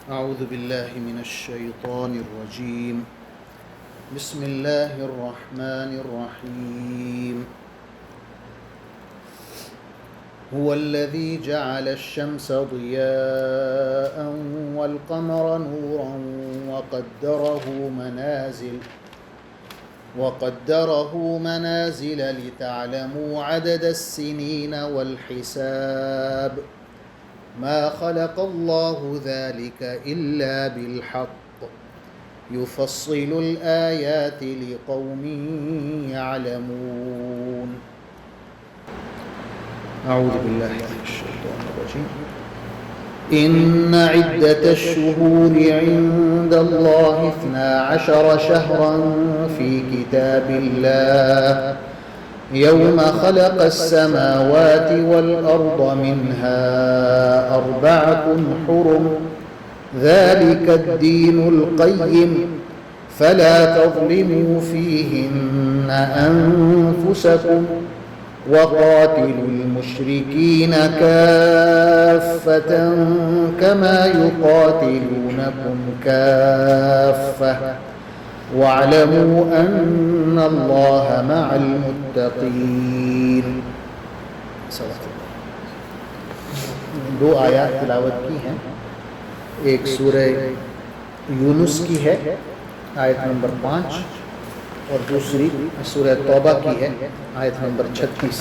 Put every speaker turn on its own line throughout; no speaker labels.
أعوذ بالله من الشيطان الرجيم. بسم الله الرحمن الرحيم. هو الذي جعل الشمس ضياء والقمر نورا وقدره منازل لتعلموا عدد السنين والحساب. ما خلق الله ذلك إلا بالحق يفصل الآيات لقوم يعلمون. أعوذ بالله من الشيطان الرجيم. إن عدة الشهور عند الله 12 شهرا في كتاب الله يوم خلق السماوات والأرض منها 4 حرم ذلك الدين القيم فلا تظلموا فيهن أنفسكم وقاتلوا المشركين كافة كما يقاتلونكم كافة واعلموا أن الله مع المتقين. دو آیات تلاوت کی ہیں، ایک سورہ یونس کی ہے آیت نمبر 5 اور دوسری سورہ توبہ کی ہے آیت نمبر 36.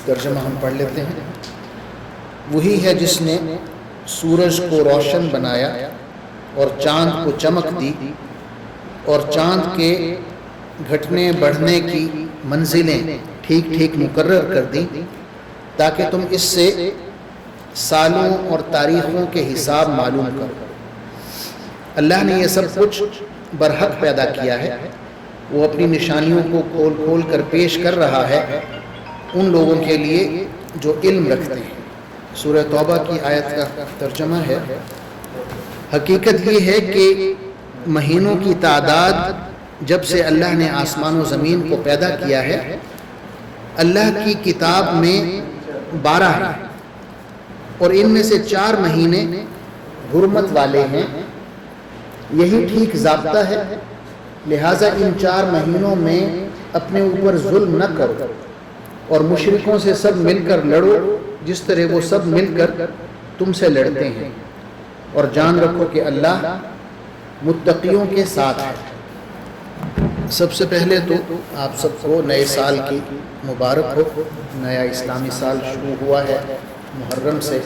ترجمہ ہم پڑھ لیتے ہیں. وہی ہے جس نے سورج کو روشن بنایا اور چاند کو چمک دی اور چاند کے گھٹنے بڑھنے کی منزلیں ٹھیک ٹھیک مقرر کر دی تاکہ تم اس سے سالوں اور تاریخوں کے حساب معلوم کرو. اللہ نے یہ سب کچھ برحق پیدا کیا ہے. وہ اپنی نشانیوں کو کھول کھول کر پیش کر رہا ہے ان لوگوں کے لیے جو علم رکھتے ہیں. سورہ توبہ کی آیت کا ترجمہ ہے: حقیقت یہ ہے کہ مہینوں کی تعداد جب سے اللہ نے آسمان و زمین کو پیدا کیا ہے اللہ کی کتاب میں 12 ہیں اور ان میں سے 4 مہینے حرمت والے ہیں. یہی ٹھیک ضابطہ ہے، لہٰذا ان 4 مہینوں میں اپنے اوپر ظلم نہ کرو اور مشرکوں سے سب مل کر لڑو جس طرح وہ سب مل کر تم سے لڑتے ہیں، اور جان رکھو کہ اللہ متقیوں کے ساتھ ہے. سب سے پہلے تو آپ سب کو نئے سال کی مبارک ہو. نیا اسلامی سال شروع ہوا ہے محرم سے،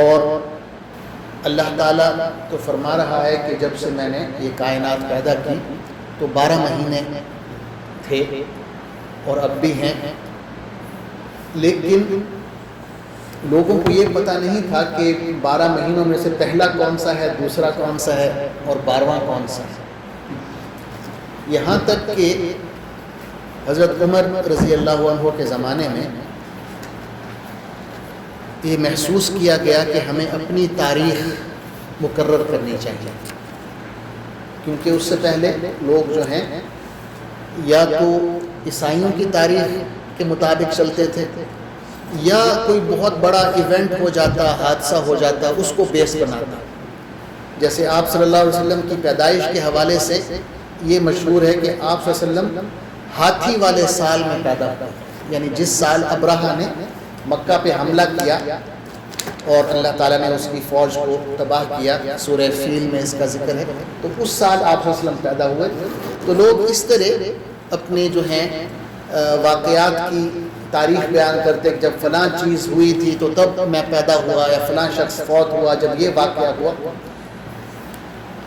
اور اللہ تعالیٰ تو فرما رہا ہے کہ جب سے میں نے یہ کائنات پیدا کی تو 12 مہینے تھے اور اب بھی ہیں، لیکن لوگوں کو یہ پتہ نہیں تھا کہ 12 مہینوں میں سے پہلا کون سا ہے، دوسرا کون سا ہے اور 12واں کون سا ہے. یہاں تک کہ حضرت عمر رضی اللہ عنہ کے زمانے میں یہ محسوس کیا گیا کہ ہمیں اپنی تاریخ مقرر کرنی چاہیے، کیونکہ اس سے پہلے لوگ جو ہیں یا تو عیسائیوں کی تاریخ کے مطابق چلتے تھے یا کوئی بہت بڑا ایونٹ ہو جاتا، حادثہ ہو جاتا، اس کو بیس بناتا. جیسے آپ صلی اللہ علیہ وسلم کی پیدائش کے حوالے سے یہ مشہور ہے کہ آپ صلی اللہ علیہ وسلم ہاتھی والے سال میں پیدا ہوئے، یعنی جس سال ابرہہ نے مکہ پہ حملہ کیا اور اللہ تعالیٰ نے اس کی فوج کو تباہ کیا، سورہ فیل میں اس کا ذکر ہے، تو اس سال آپ صلی اللہ علیہ وسلم پیدا ہوئے. تو لوگ اس طرح اپنے جو ہیں واقعات کی تاریخ بیان کرتے کہ جب فلاں چیز ہوئی تھی تو تب میں پیدا ہوا، یا فلاں شخص فوت ہوا جب یہ واقعہ ہوا.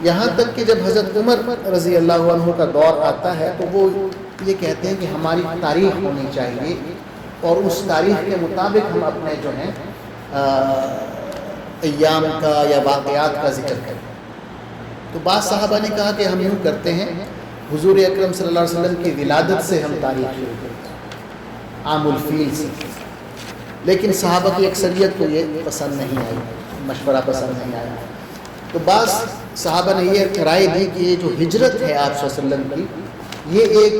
یہاں تک کہ جب حضرت عمر رضی اللہ عنہ کا دور آتا ہے تو وہ یہ کہتے ہیں کہ ہماری تاریخ ہونی چاہیے اور اس تاریخ کے مطابق ہم اپنے جو ہیں ایام کا یا واقعات کا ذکر کریں. تو بعض صحابہ نے کہا کہ ہم یوں کرتے ہیں، حضور اکرم صلی اللہ علیہ وسلم کی ولادت سے ہم تاریخ شروع کرتے ہیں، عام الفیل سے. لیکن صحابہ کی اکثریت کو یہ پسند نہیں آئی، مشورہ پسند نہیں آیا. تو بعض صحابہ نے یہ رائے دی کہ یہ جو ہجرت ہے آپ صلی اللہ علیہ وسلم کی، یہ ایک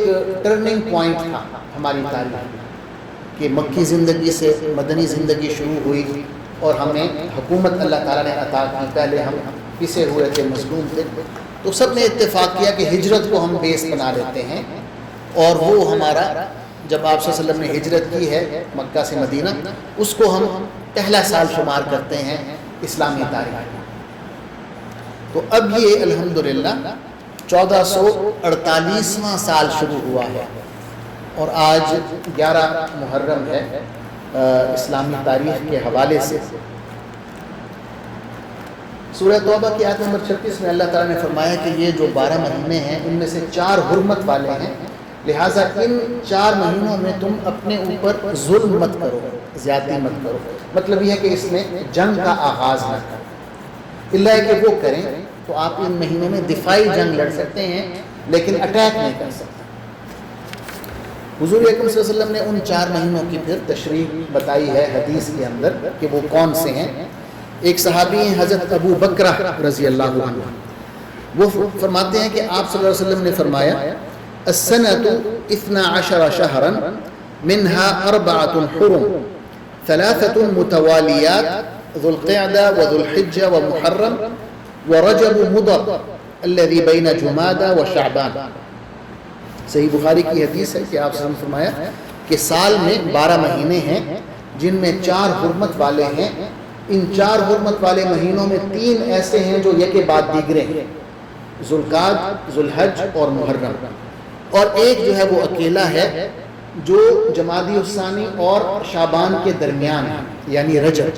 ٹرننگ پوائنٹ تھا ہماری تاریخ میں، کہ مکی زندگی سے مدنی زندگی شروع ہوئی اور ہمیں حکومت اللہ تعالیٰ نے عطا کی. پہلے ہم پسے ہوئے تھے، مظلوم تھے، تو سب نے اتفاق کیا کہ ہجرت کو ہم بیس بنا لیتے ہیں. اور وہ ہمارا جب آپ صلی اللہ علیہ وسلم نے ہجرت کی ہے مکہ سے مدینہ، اس کو ہم پہلا سال شمار کرتے ہیں اسلامی تاریخ. تو اب یہ الحمدللہ 1448واں سال شروع ہوا ہے، اور آج 11 محرم ہے اسلامی تاریخ کے حوالے سے. سورہ توبہ کی آیت نمبر 36 میں اللہ تعالیٰ نے فرمایا کہ یہ جو 12 مہینے ہیں ان میں سے 4 حرمت والے ہیں، لہٰذا ان 4 مہینوں میں تم اپنے اوپر ظلم مت کرو، زیادتی مت کرو. مطلب یہ ہے کہ اس میں جنگ کا آغاز نہ کرو، اللہ ہے کہ وہ کریں تو آپ ان مہینوں میں دفاعی جنگ لڑ سکتے ہیں لیکن اٹیک نہیں کر سکتے. حضور اکرم صلی اللہ علیہ وسلم نے ان 4 مہینوں کی پھر تشریح بتائی ہے حدیث کے اندر کہ وہ کون سے ہیں. ایک صحابی ہیں حضرت ابو بکرہ رضی اللہ عنہ، وہ فرماتے ہیں کہ آپ صلی اللہ علیہ وسلم نے فرمایا السنۃ 12 شہرا منها 4 حرم 3 متوالیات ذو القعدہ وذو الحجہ ومحرم ورجب مضر الذي بین جمادہ وشعبان. صحیح بخاری کی حدیث ہے کہ آپ صلی اللہ علیہ وسلم نے فرمایا کہ سال میں 12 مہینے ہیں جن میں 4 حرمت والے ہیں. ان 4 حرمت والے مہینوں میں 3 ایسے ہیں جو یکے بعد دیگرے ہیں، ذوالقعدہ، ذوالحج اور محرم. اور ایک جو ہے وہ اکیلا ہے جو جمادی الثانی اور شعبان کے درمیان ہے، یعنی رجب.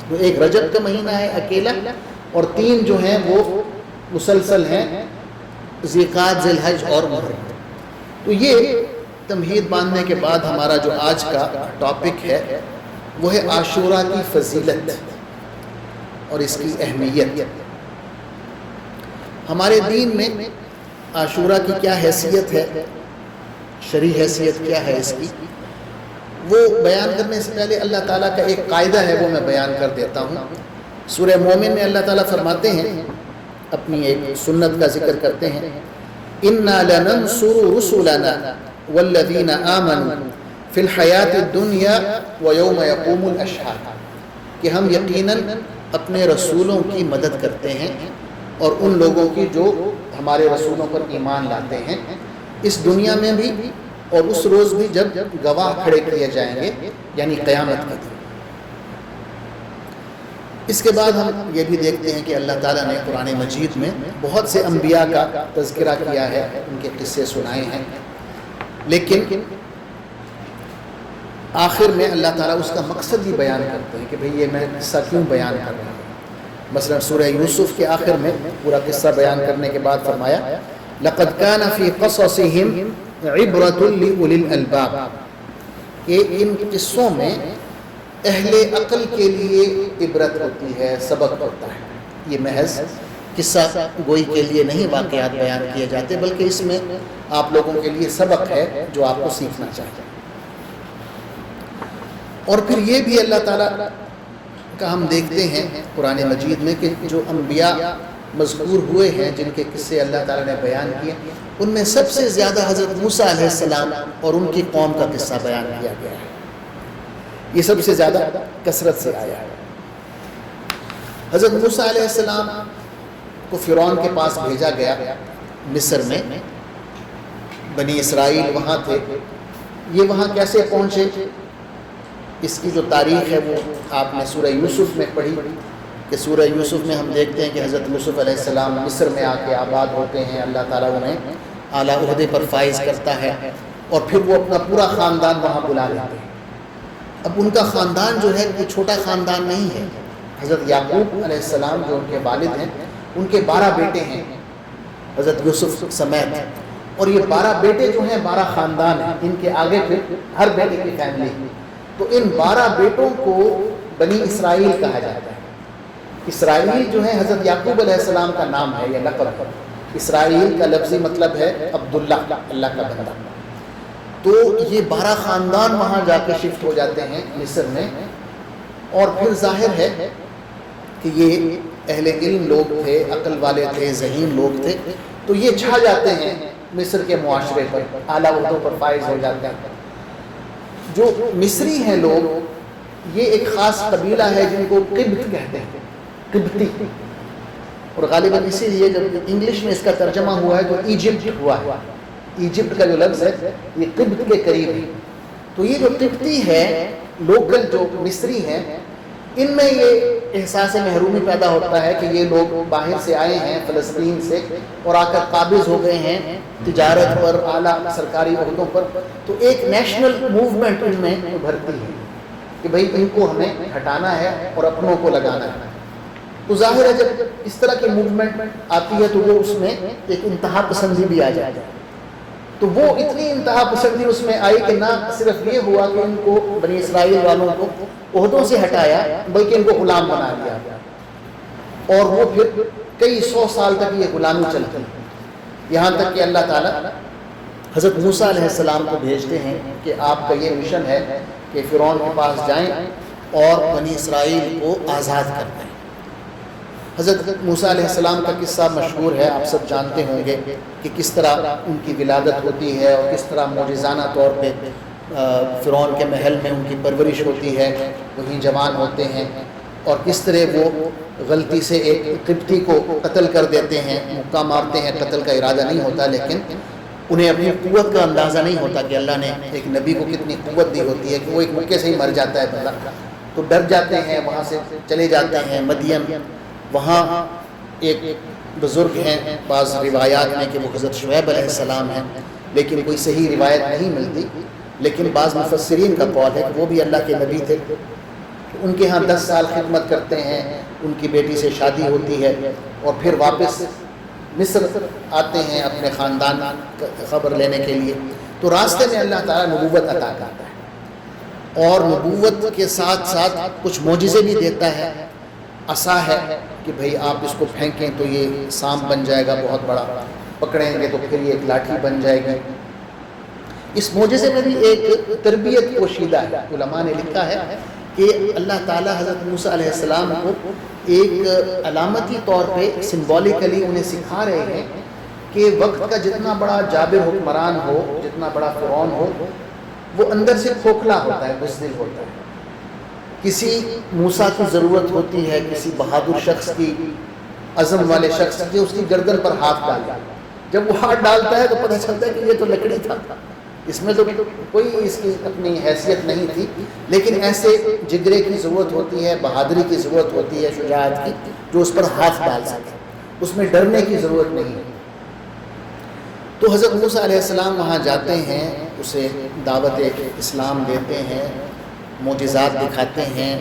تو ایک رجب کا مہینہ ہے اکیلا، اور 3 جو ہیں وہ مسلسل ہیں، ذوالقعدہ، ذوالحج اور محرم. تو یہ تمہید باندھنے کے بعد ہمارا جو آج کا ٹاپک ہے وہ ہے عاشورہ کی فضیلت اور اس کی اہمیت. ہمارے دین میں عاشورہ کی کیا حیثیت ہے، شرعی حیثیت کیا ہے اس کی، وہ بیان کرنے سے پہلے اللہ تعالیٰ کا ایک قاعدہ ہے وہ میں بیان کر دیتا ہوں. سورہ مومن میں اللہ تعالیٰ فرماتے ہیں، اپنی ایک سنت کا ذکر کرتے ہیں، اِنَّا لَنَنْصُرُ رُسُلَنَا وَالَّذِينَ آمَنُوا فی الحیات الدنیا ویوم یقوم الاشہاد، کہ ہم یقیناً اپنے رسولوں کی مدد کرتے ہیں اور ان لوگوں کی جو ہمارے رسولوں پر ایمان لاتے ہیں، اس دنیا میں بھی اور اس روز بھی جب گواہ کھڑے کیے جائیں گے، یعنی قیامت کے دن. اس کے بعد ہم یہ بھی دیکھتے ہیں کہ اللہ تعالیٰ نے قرآن مجید میں بہت سے انبیاء کا تذکرہ کیا ہے، ان کے قصے سنائے ہیں، لیکن آخر میں اللہ تعالیٰ اس کا مقصد ہی بیان کرتے ہیں کہ بھئی یہ میں قصہ کیوں بیان کر رہا ہوں. مثلا سورہ یوسف کے آخر میں پورا قصہ بیان کرنے کے بعد فرمایا لَقَدْ كَانَ فِي قَصَصِهِمْ عِبْرَةٌ لِأُولِي الْأَلْبَابِ، کہ ان قصوں میں اہل عقل کے لیے عبرت ہوتی ہے، سبق ہوتا ہے. یہ محض قصہ گوئی کے لیے نہیں واقعات بیان کیے جاتے، بلکہ اس میں آپ لوگوں کے لیے سبق ہے جو آپ کو سیکھنا چاہیے. اور پھر یہ بھی اللہ تعالیٰ کا ہم دیکھتے ہیں قرآن مجید میں کہ جو انبیاء مذکور ہوئے ہیں جن کے قصے اللہ تعالیٰ نے بیان کیے، ان میں سب سے زیادہ حضرت موسیٰ علیہ السلام اور ان کی قوم کا قصہ بیان کیا گیا ہے. یہ سب سے زیادہ کثرت سے آیا ہے. حضرت موسیٰ علیہ السلام کو فرعون کے پاس بھیجا گیا مصر میں. بنی اسرائیل وہاں تھے. یہ وہاں کیسے پہنچے، اس کی جو تاریخ ہے وہ آپ نے سورہ یوسف میں پڑھی کہ سورہ یوسف میں ہم دیکھتے ہیں کہ حضرت یوسف علیہ السلام مصر میں آ کے آباد ہوتے ہیں. اللہ تعالیٰ انہیں اعلیٰ عہدے پر فائز کرتا ہے اور پھر وہ اپنا پورا خاندان وہاں بلا لیتے ہیں. اب ان کا خاندان جو ہے کوئی چھوٹا خاندان نہیں ہے. حضرت یعقوب علیہ السلام جو ان کے والد ہیں، ان کے 12 بیٹے ہیں حضرت یوسف سمیت، اور یہ 12 بیٹے جو ہیں 12 خاندان ہیں. ان کے آگے پھر ہر بیٹے کی فیملی. تو ان 12 بیٹوں کو بنی اسرائیل کہا جاتا ہے. اسرائیل جو ہے حضرت یعقوب علیہ السلام کا نام ہے، یہ لقب. اسرائیل کا لفظی مطلب ہے عبداللہ، اللہ کا بندہ. تو یہ 12 خاندان وہاں جا کے شفٹ ہو جاتے ہیں مصر میں، اور پھر ظاہر ہے کہ یہ اہل علم لوگ تھے، عقل والے تھے، ذہین لوگ تھے، تو یہ چھا جاتے ہیں مصر کے معاشرے پر، اعلیٰ عہدوں پر فائز ہو جاتے ہیں. جو مصری ہیں لوگ یہ ایک خاص قبیلہ ہے جن کو قبط کہتے ہیں، قبطی، اور غالباً اسی لیے جب انگلش میں اس کا ترجمہ ہوا ہے تو ایجپٹ ہوا ہے، ایجپٹ کا جو لفظ ہے یہ قبط کے قریب ہے۔ تو یہ جو قبطی ہے، لوکل جو مصری ہیں، ان میں یہ احساس محرومی پیدا ہوتا ہے کہ یہ لوگ باہر سے آئے ہیں فلسطین سے اور آ کر قابض ہو گئے ہیں تجارت پر، اعلیٰ سرکاری عہدوں پر، تو ایک نیشنل موومنٹ ان میں ابھرتی ہے کہ بھئی ان کو ہمیں ہٹانا ہے اور اپنوں کو لگانا ہے۔ تو ظاہر ہے جب اس طرح کی موومنٹ آتی ہے تو وہ اس میں ایک انتہا پسندی بھی آ جائے، تو وہ اتنی انتہا پسندی اس میں آئی کہ نہ صرف یہ ہوا کہ ان کو بنی اسرائیل والوں کو عہدوں سے ہٹایا بلکہ ان کو غلام بنا دیا، اور وہ پھر کئی سو سال تک یہ غلامی چلتی، یہاں تک کہ اللہ تعالیٰ حضرت موسیٰ علیہ السلام کو بھیجتے ہیں کہ آپ کا یہ مشن ہے کہ فرعون کے پاس جائیں اور بنی اسرائیل کو آزاد کر دیں۔ حضرت موسیٰ علیہ السلام کا قصہ مشہور ہے، آپ سب جانتے ہوں گے کہ کس طرح ان کی ولادت ہوتی ہے اور کس طرح معجزانہ طور پہ فرعون کے محل میں ان کی پرورش ہوتی ہے، وہیں جوان ہوتے ہیں، اور کس طرح وہ غلطی سے ایک قبطی کو قتل کر دیتے ہیں، مکہ مارتے ہیں، قتل کا ارادہ نہیں ہوتا لیکن انہیں اپنی قوت کا اندازہ نہیں ہوتا کہ اللہ نے ایک نبی کو کتنی قوت دی ہوتی ہے کہ وہ ایک مکے سے ہی مر جاتا ہے بندہ، تو ڈر جاتے ہیں، وہاں سے چلے جاتے ہیں مدین۔ وہاں ایک بزرگ ہیں، بعض روایات میں کہ وہ حضرت شعیب علیہ السلام ہیں، لیکن کوئی صحیح روایت نہیں ملتی، لیکن بعض مفسرین کا قول ہے کہ وہ بھی اللہ کے نبی تھے۔ ان کے ہاں 10 سال خدمت کرتے ہیں، ان کی بیٹی سے شادی ہوتی ہے اور پھر واپس مصر آتے ہیں اپنے خاندان کا خبر لینے کے لیے، تو راستے میں اللہ تعالیٰ نبوت عطا کرتا ہے اور نبوت کے ساتھ ساتھ کچھ معجزے بھی دیتا ہے۔ عصا ہے کہ بھئی آپ اس کو پھینکیں تو یہ سانپ بن جائے گا بہت بڑا، پکڑیں گے تو پھر یہ ایک لاٹھی بن جائے گی۔ اس معجزے میں بھی ایک تربیت پوشیدہ ہے۔ علماء نے لکھا ہے کہ اللہ تعالیٰ حضرت موسیٰ علیہ السلام کو ایک علامتی طور پہ سمبولیکلی انہیں سکھا رہے ہیں کہ وقت کا جتنا بڑا جابر حکمران ہو، جتنا بڑا فرعون ہو، وہ اندر سے کھوکھلا ہوتا ہے، بزدل ہوتا ہے۔ کسی موسیٰ کی ضرورت ہوتی ہے، کسی بہادر شخص کی، عزم والے شخص کی، اس کی گردن پر ہاتھ ڈالتا ہے۔ جب وہ ہاتھ ڈالتا ہے تو پتہ چلتا ہے کہ یہ تو لکڑی تھا، اس میں تو کوئی اس کی اپنی حیثیت نہیں تھی، لیکن ایسے جگرے کی ضرورت ہوتی ہے، بہادری کی ضرورت ہوتی ہے، شجاعت کی، جو اس پر ہاتھ ڈال سکے، اس میں ڈرنے کی ضرورت نہیں۔ تو حضرت موسیٰ علیہ السلام وہاں جاتے ہیں، اسے دعوت اسلام دیتے ہیں، معجزات دکھاتے ہیں،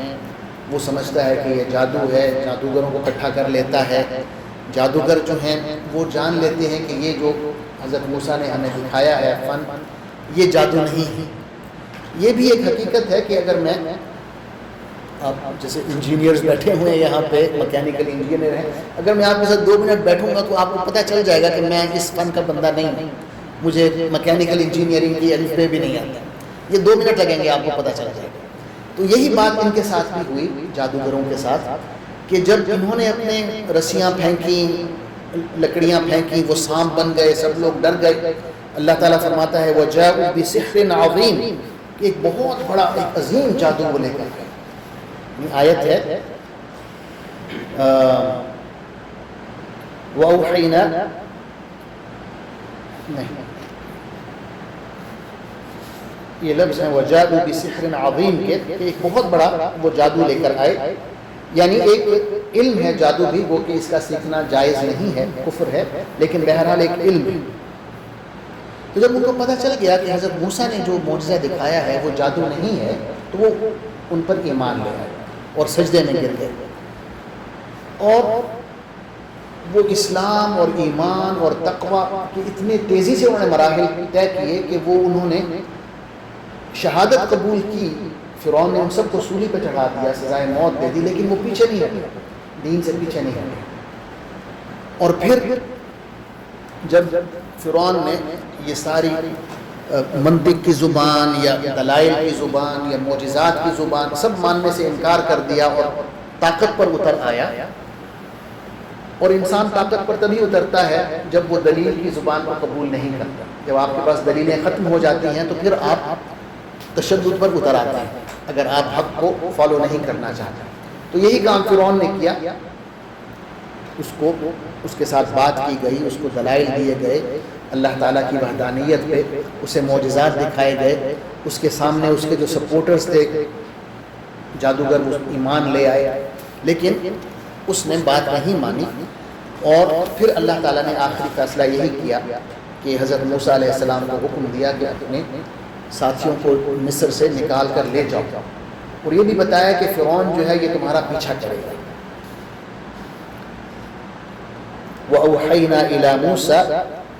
وہ سمجھتا ہے کہ یہ جادو ہے، جادوگروں کو اکٹھا کر لیتا ہے۔ جادوگر جو ہیں وہ جان لیتے ہیں کہ یہ جو حضرت موسیٰ نے ہمیں دکھایا ہے فن، یہ جادو نہیں ہے۔ یہ بھی ایک حقیقت ہے کہ اگر میں، آپ جیسے انجینئرز بیٹھے ہوئے ہیں یہاں پہ، مکینیکل انجینئر ہیں، اگر میں آپ کے ساتھ 2 منٹ بیٹھوں گا تو آپ کو پتہ چل جائے گا کہ میں اس فن کا بندہ نہیں ہوں، مجھے مکینیکل انجینئرنگ کی الف بے بھی نہیں آتا، یہ 2 منٹ لگیں گے آپ کو پتہ چل جائے گا۔ تو یہی بات ان کے ساتھ بھی ہوئی، جادوگروں کے ساتھ، کہ جب انہوں نے اپنے رسیاں پھینکیں، لکڑیاں پھینکی، وہ سانپ بن گئے، سب لوگ ڈر گئے۔ اللہ تعالیٰ فرماتا ہے وَجَاءُوا بِسِحْرٍ عَظِيمٍ، کہ ایک بہت بڑا، ایک عظیم جادو وہ لے کر گئے۔ یہ آیت ہے وَأَوْحَيْنَا، نہیں، یہ لفظ ہے وَجَاءُوا بِسِحْرٍ عَظِيمٍ کہ ایک بہت بڑا وہ جادو لے کر آئے، یعنی ایک علم ہے جادو بھی، وہ کہ اس کا سیکھنا جائز نہیں ہے، کفر ہے، لیکن بہرحال ایک علم ہے۔ تو جب ان کو پتہ چل گیا کہ حضرت موسیٰ نے جو معجزہ دکھایا ہے وہ جادو نہیں ہے، تو وہ ان پر ایمان لے آئے اور سجدے میں گر گئے، اور وہ اسلام اور ایمان اور تقوی کی اتنے تیزی سے انہوں نے مراحل طے کیے کہ وہ انہوں نے شہادت قبول کی۔ فرعون نے ان سب کو سولی پہ چڑھا دیا، سزائے موت دے دی، لیکن وہ پیچھے نہیں ہٹے، دین سے پیچھے نہیں ہٹے۔ اور پھر جب فرعون نے یہ ساری منطق کی زبان یا دلائل کی زبان یا معجزات کی زبان سب ماننے سے انکار کر دیا اور طاقت پر اتر آیا، اور انسان طاقت پر تبھی اترتا ہے جب وہ دلیل کی زبان کو قبول نہیں کرتا۔ جب آپ کے پاس دلیلیں ختم ہو جاتی ہیں تو پھر آپ تشدد پر اتر آتے ہیں اگر آپ حق کو فالو نہیں کرنا چاہتے. تو یہی کام فرعون نے کیا. اس کے ساتھ بات کی گئی، اس کو دلائل دیے گئے اللہ تعالیٰ کی وحدانیت پہ، اسے معجزات دکھائے گئے، اس کے سامنے اس کے جو سپورٹرز تھے جادوگر وہ ایمان لے آئے، لیکن اس نے بات نہیں مانی. اور پھر اللہ تعالیٰ نے آخری فیصلہ یہی کیا کہ حضرت موسیٰ علیہ السلام کو حکم دیا کہ اپنے ساتھیوں کو مصر سے نکال کر لے جاؤ، اور یہ بھی بتایا کہ فرعون جو ہے یہ تمہارا پیچھا کرے گا. وَأَوْحَيْنَا إِلَى مُوسَىٰ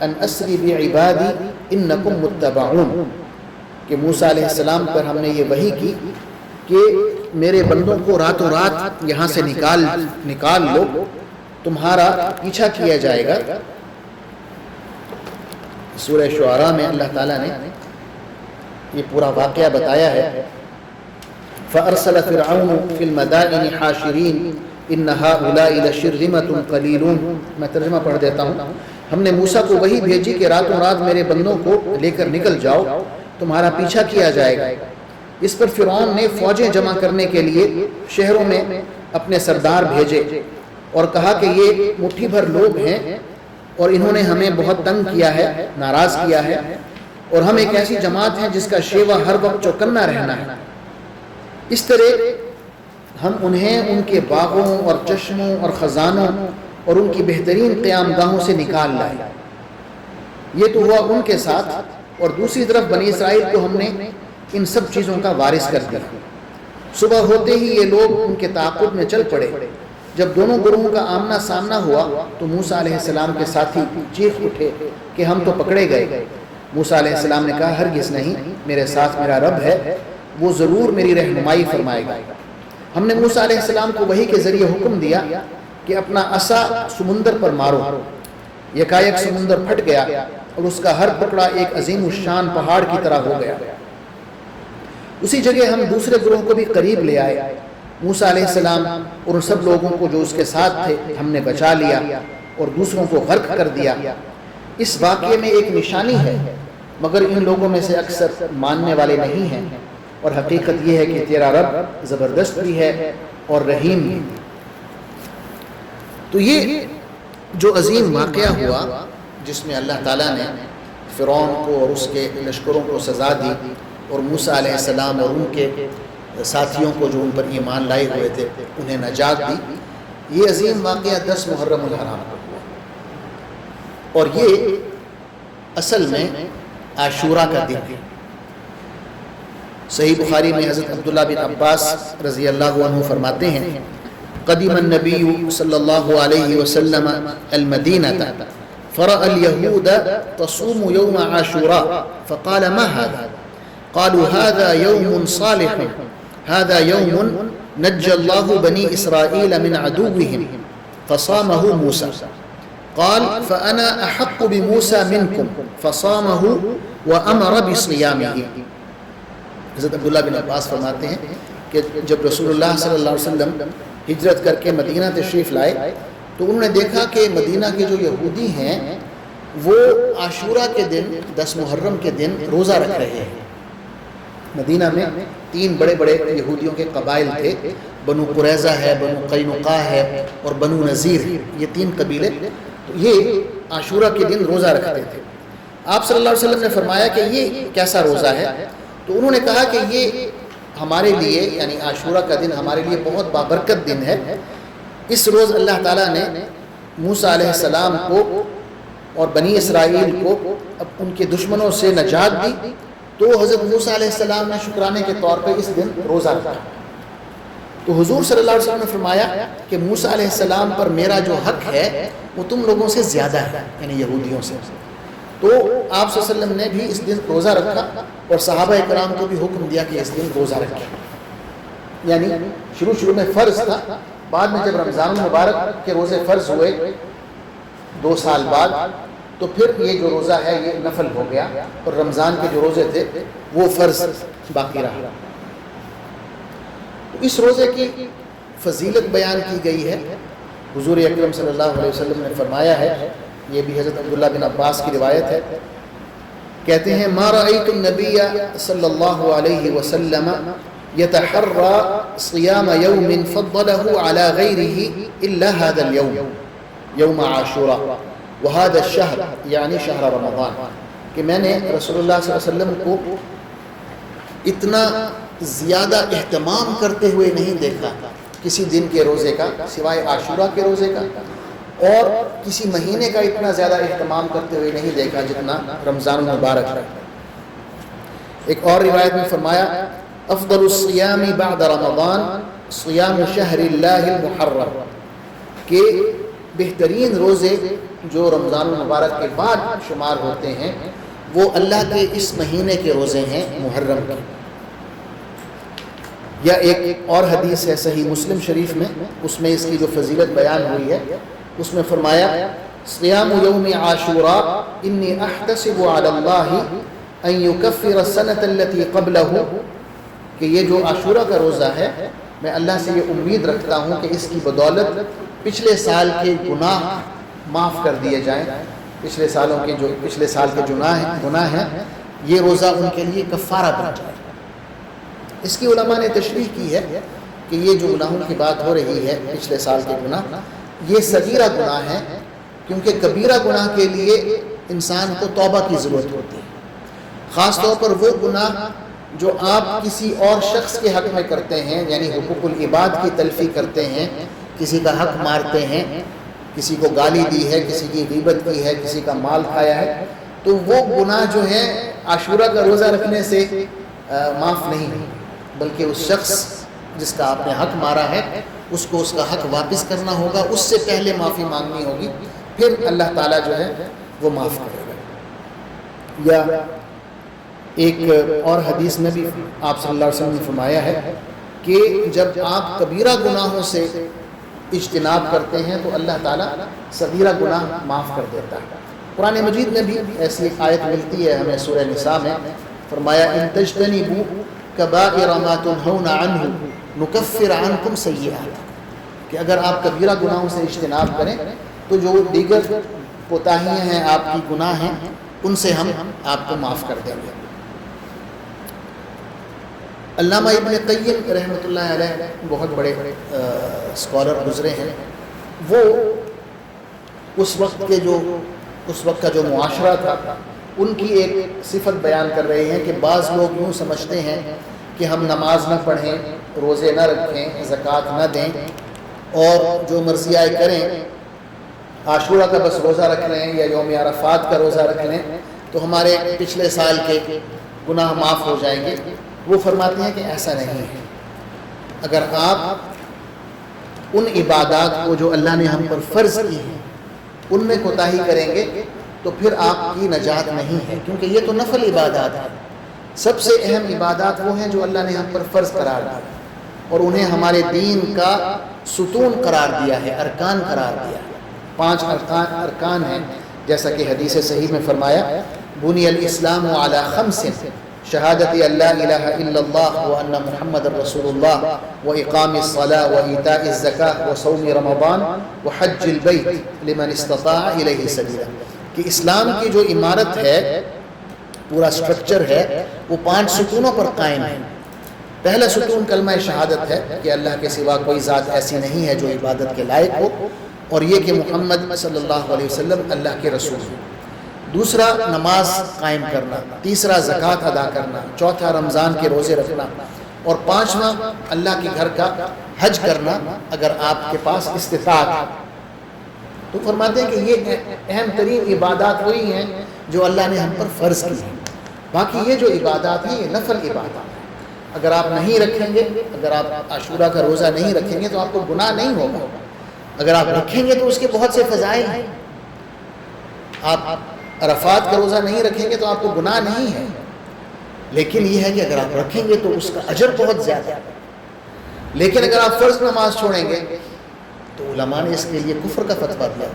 أَنْ أَسْرِ بِعِبَادِي إِنَّكُمْ مُتَّبَعُونَ کہ موسیٰ علیہ السلام پر ہم نے یہ وحی کی کہ میرے بندوں کو راتوں رات یہاں سے نکال لو، تمہارا پیچھا کیا جائے گا. سورہ شعراء میں اللہ تعالیٰ نے یہ پورا واقعہ بتایا ہے. فَأَرْسَلَ فِرْعَوْنُ فِي الْمَدَائِنِ حَاشِرِينَ إِنَّ هَٰؤُلَاءِ لَشِرْذِمَةٌ قَلِيلُونَ. میں ترجمہ پڑھ دیتا ہوں. ہم نے موسیٰ کو وہی بھیجی کہ راتوں رات میرے بندوں کو لے کر نکل جاؤ، تمہارا پیچھا کیا جائے گا. اس پر فرعون نے فوجیں جمع کرنے کے لیے شہروں میں اپنے سردار بھیجے اور کہا کہ یہ مٹھی بھر لوگ ہیں اور انہوں نے ہمیں بہت تنگ کیا ہے، ناراض کیا ہے، اور ہم ایک ایسی جماعت ہیں جس کا شیوا ہر وقت چوکنا رہنا ہے. اس طرح ہم انہیں ان کے باغوں اور چشموں اور خزانوں اور ان کی بہترین قیام گاہوں سے نکال لائے. یہ تو ہوا ان کے ساتھ، اور دوسری طرف بنی اسرائیل کو ہم نے ان سب چیزوں کا وارث کر دیا. صبح ہوتے ہی یہ لوگ ان کے تعاقب میں چل پڑے. جب دونوں گروہوں کا آمنا سامنا ہوا تو موسیٰ علیہ السلام کے ساتھی چیخ اٹھے کہ ہم تو پکڑے گئے. موسیٰ علیہ السلام نے کہا ہرگز نہیں، میرے ساتھ میرا رب ہے، وہ ضرور میری رہنمائی فرمائے گا. ہم نے موسیٰ علیہ السلام کو وحی کے ذریعے حکم دیا کہ اپنا عصا سمندر پر مارو. یکایک سمندر پھٹ گیا اور اس کا ہر ٹکڑا ایک عظیم الشان پہاڑ کی طرح ہو گیا. اسی جگہ ہم دوسرے گروہ کو بھی قریب لے آئے. موسیٰ علیہ السلام اور ان سب لوگوں کو جو اس کے ساتھ تھے ہم نے بچا لیا اور دوسروں کو غرق کر دیا. اس واقعے میں ایک نشانی ہے، مگر ان لوگوں میں سے اکثر ماننے والے نہیں ہیں، اور حقیقت یہ ہے کہ تیرا رب زبردست بھی ہے اور رحیم بھی. تو یہ جو عظیم واقعہ ہوا جس میں اللہ تعالیٰ نے فرعون کو اور اس کے لشکروں کو سزا دی اور موسیٰ علیہ السلام اور ان کے ساتھیوں کو جو ان پر ایمان لائے ہوئے تھے انہیں نجات دی، یہ عظیم واقعہ 10 محرم الحرام کو ہوا. اور یہ اصل میں عاشوراء کا دن ہے. صحیح بخاری میں حضرت عبداللہ بن عباس رضی اللہ عنہ فرماتے ہیں قدم النبی صلی اللہ علیہ وسلم المدینہ فرأى اليهود تصوم يوم عاشوراء فقال ما هذا؟ قالوا هذا يوم صالح، هذا يوم نجى الله بني إسرائيل من عدوهم فصامه موسى. قال فأنا أحق بموسى منكم فصامه وأمر بصيامه. حضرت عبداللہ بن عباس فرماتے ہیں کہ جب رسول اللہ صلی اللہ علیہ وسلم ہجرت کر کے مدینہ تشریف لائے تو انہوں نے دیکھا کہ مدینہ کے جو یہودی ہیں وہ عاشوراء کے دن 10 محرم کے دن روزہ رکھ رہے ہیں. مدینہ میں 3 بڑے بڑے یہودیوں کے قبائل تھے، بنو قریظہ ہے، بنو قینقاع ہے اور بنو نذیر. یہ 3 قبیلے یہ عاشوراء کے دن روزہ رکھتے تھے. آپ صلی اللہ علیہ وسلم نے فرمایا کہ یہ کیسا روزہ ہے؟ تو انہوں نے کہا کہ یہ ہمارے لیے یعنی عاشوراء کا دن ہمارے لیے بہت بابرکت دن ہے. اس روز اللہ تعالیٰ نے موسیٰ علیہ السلام کو اور بنی اسرائیل کو ان کے دشمنوں سے نجات دی، تو حضرت موسیٰ علیہ السلام نے شکرانے کے طور پر اس دن روزہ رکھا. تو حضور صلی اللہ علیہ وسلم نے فرمایا کہ موسیٰ علیہ السلام پر میرا جو حق ہے وہ تم لوگوں سے زیادہ ہے، یعنی یہودیوں سے. تو آپ صلی اللہ علیہ وسلم نے بھی اس دن روزہ رکھا اور صحابہ کرام کو بھی حکم دیا کہ اس دن روزہ رکھیں. یعنی شروع میں فرض تھا، بعد میں جب رمضان المبارک کے روزے فرض ہوئے 2 سال بعد تو پھر یہ جو روزہ ہے یہ نفل ہو گیا اور رمضان کے جو روزے تھے وہ فرض باقی رہا. اس روزے کی فضیلت بیان کی گئی ہے. حضور اکرم صلی اللہ علیہ وسلم نے فرمایا ہے، یہ بھی حضرت عبداللہ بن عباس کی روایت ہے کہتے ہیں ما رأيت النبي صلی اللہ علیہ وسلم يتحرى صيام يوم فضله على غيره إلا هذا اليوم يوم عاشوراء وهذا الشهر يعني شهر رمضان، کہ میں نے رسول اللہ صلی اللہ علیہ وسلم کو اتنا زیادہ اہتمام کرتے ہوئے نہیں دیکھا کسی دن کے روزے کا سوائے عاشورہ کے روزے کا، اور کسی مہینے کا اتنا زیادہ اہتمام کرتے ہوئے نہیں دیکھا جتنا رمضان المبارک ہے۔ ایک اور روایت میں فرمایا افضل الصیام بعد رمضان صیام شہر اللہ المحرم، کہ بہترین روزے جو رمضان المبارک کے بعد شمار ہوتے ہیں وہ اللہ کے اس مہینے کے روزے ہیں محرم کے۔ یا ایک اور حدیث ہے صحیح مسلم شریف میں، اس میں اس کی جو فضیلت بیان ہوئی ہے اس میں فرمایا صیام یوم عاشوراء انی احتسب علی اللہ ان یکفر السنة التي قبلہ، کہ یہ جو عاشورہ کا روزہ ہے میں اللہ سے یہ امید رکھتا ہوں کہ اس کی بدولت پچھلے سال کے گناہ معاف کر دیے جائیں، پچھلے سال کے گناہ ہیں یہ روزہ ان کے لیے کفارہ بن جائے۔ اس کی علماء نے تشریح کی ہے کہ یہ جو گناہوں کی بات ہو رہی ہے پچھلے سال کے گناہ، یہ صغیرہ گناہ ہے، کیونکہ کبیرہ گناہ کے لیے انسان کو توبہ کی ضرورت ہوتی ہے، خاص طور پر وہ گناہ جو آپ کسی اور شخص کے حق میں کرتے ہیں، یعنی حقوق العباد کی تلفی کرتے ہیں، کسی کا حق مارتے ہیں، کسی کو گالی دی ہے، کسی کی غیبت کی ہے، کسی کا مال کھایا ہے، تو وہ گناہ جو ہے عاشورہ کا روزہ رکھنے سے معاف نہیں ہے، بلکہ اس شخص جس کا آپ نے حق مارا ہے اس کو اس کا حق واپس کرنا ہوگا، اس سے پہلے معافی مانگنی ہوگی، پھر اللہ تعالیٰ جو ہے وہ معاف کرے گا۔ یا ایک اور حدیث میں بھی آپ صلی اللہ علیہ وسلم نے فرمایا ہے کہ جب آپ کبیرہ گناہوں سے اجتناب کرتے ہیں تو اللہ تعالیٰ صغیرہ گناہ معاف کر دیتا ہے۔ قرآن مجید میں بھی ایسی ایک آیت ملتی ہے ہمیں سورہ نساء میں، فرمایا ان تجتنبوا کبائر ما تنہون عنہ نکفر عنکم سیئات، کہ اگر آپ کبیرہ گناہوں سے اجتناب کریں تو جو دیگر کوتاہیاں ہیں، آپ کی گناہ ہیں، ان سے ہم آپ کو معاف کر دیں گے۔ علامہ ابن قیم رحمۃ اللہ علیہ بہت بڑے اسکالر گزرے ہیں، وہ اس وقت کا جو معاشرہ تھا ان کی ایک صفت بیان کر رہے ہیں کہ بعض لوگ یوں سمجھتے ہیں کہ ہم نماز نہ پڑھیں، روزے نہ رکھیں، زکوٰۃ نہ دیں، اور جو مرضی آئے کریں، عاشورہ کا بس روزہ رکھ لیں یا یوم عرفات کا روزہ رکھ لیں تو ہمارے پچھلے سال کے گناہ معاف ہو جائیں گے۔ وہ فرماتے ہیں کہ ایسا نہیں ہے، اگر آپ ان عبادات کو جو اللہ نے ہم پر فرض کی ہیں ان میں کوتاہی کریں گے تو پھر آپ کی نجات نہیں ہے، کیونکہ یہ تو نفل عبادات ہیں۔ سب سے اہم عبادات وہ ہیں جو اللہ نے ہم پر فرض قرار دیا اور انہیں ہمارے دین کا ستون قرار دیا ہے، ارکان قرار دیا ہے۔ 5 ارکان ہیں، جیسا کہ حدیث صحیح میں فرمایا بنی الاسلام علی 5 شہادت لا الہ الا اللہ وان محمد رسول اللہ واقام الصلاۃ وایتاء الزکاۃ وصوم رمضان وحج البیت لمن استطاع الیہ سبیلا، کہ اسلام کی جو عمارت ہے، پورا سٹرکچر ہے، وہ 5 ستونوں پر قائم ہے۔ پہلا ستون کلمہ شہادت ہے کہ اللہ کے سوا کوئی ذات ایسی نہیں ہے جو عبادت کے لائق ہو، اور یہ کہ محمد صلی اللہ علیہ وسلم اللہ کے رسول ہیں۔ دوسرا نماز قائم کرنا، تیسرا زکوٰۃ ادا کرنا، چوتھا رمضان کے روزے رکھنا، اور 5واں اللہ کے گھر کا حج کرنا اگر آپ کے پاس استطاعت ہے۔ تو فرماتے ہیں کہ یہ اہم ترین عبادات وہی ہیں جو اللہ نے ہم پر فرض کی ہیں، باقی یہ جو عبادات ہیں یہ نفل عبادات ہیں۔ اگر آپ نہیں رکھیں گے، اگر آپ عاشورہ کا روزہ نہیں رکھیں گے تو آپ کو گناہ نہیں ہوگا، اگر آپ رکھیں گے تو اس کے بہت سے فضائل ہیں۔ آپ عرفات کا روزہ نہیں رکھیں گے تو آپ کو گناہ نہیں ہے، لیکن یہ ہے کہ اگر آپ رکھیں گے تو اس کا اجر بہت زیادہ ہے۔ لیکن اگر آپ فرض نماز چھوڑیں گے تو علماء نے اس کے لیے کفر کا فتویٰ دیا۔